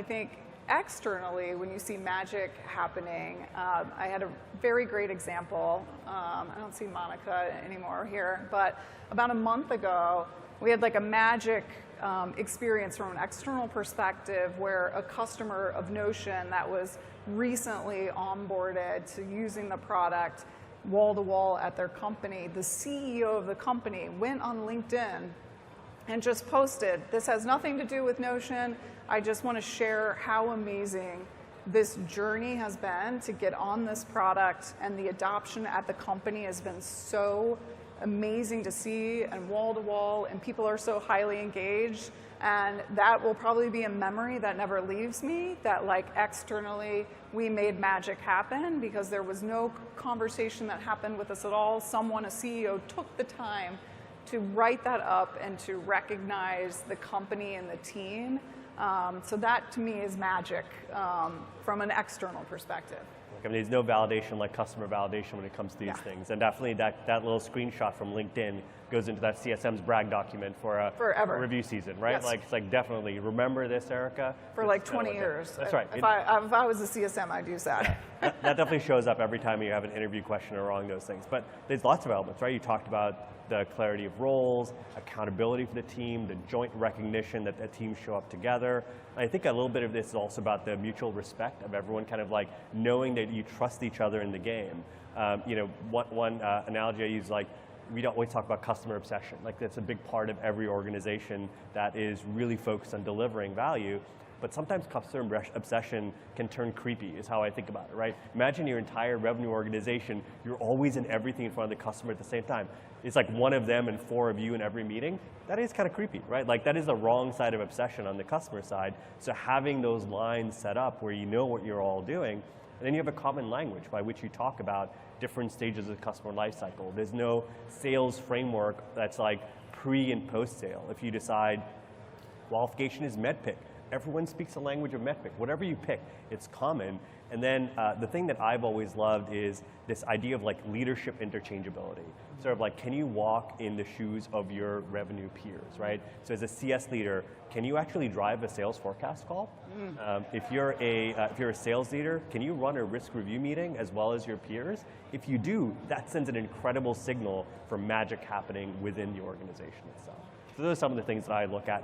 I think externally, when you see magic happening, I had a very great example. I don't see Monica anymore here, but about a month ago, we had like a magic experience from an external perspective where a customer of Notion that was recently onboarded to using the product wall to wall at their company, the CEO of the company went on LinkedIn and just posted, "This has nothing to do with Notion. I just want to share how amazing this journey has been to get on this product, and the adoption at the company has been so amazing to see, and wall to wall, and people are so highly engaged." And that will probably be a memory that never leaves me, that like externally we made magic happen because there was no conversation that happened with us at all. Someone, a CEO, took the time to write that up and to recognize the company and the team. So that to me is magic from an external perspective. I mean, there's no validation like customer validation when it comes to these things. And definitely that little screenshot from LinkedIn goes into that CSM's brag document for a review season, right? Yes. Like, it's like definitely remember this, Erica. For like 20 years. That's right. If I was a CSM, I'd use that. That definitely shows up every time you have an interview question along those things. But there's lots of elements, right? You talked about the clarity of roles, accountability for the team, the joint recognition that the teams show up together. And I think a little bit of this is also about the mutual respect of everyone kind of like knowing that you trust each other in the game. You know, one analogy I use, like, we don't always talk about customer obsession. Like, that's a big part of every organization that is really focused on delivering value. But sometimes customer obsession can turn creepy, is how I think about it, right? Imagine your entire revenue organization, you're always in everything in front of the customer at the same time. It's like one of them and four of you in every meeting. That is kind of creepy, right? Like, that is the wrong side of obsession on the customer side. So having those lines set up where you know what you're all doing, and then you have a common language by which you talk about different stages of the customer lifecycle. There's no sales framework that's like pre and post sale. If you decide qualification is MedPick, everyone speaks the language of MedPick. Whatever you pick, it's common. And then the thing that I've always loved is this idea of like leadership interchangeability. Sort of like, can you walk in the shoes of your revenue peers, right? So as a CS leader, can you actually drive a sales forecast call? If you're a sales leader, can you run a risk review meeting as well as your peers? If you do, that sends an incredible signal for magic happening within the organization itself. So those are some of the things that I look at.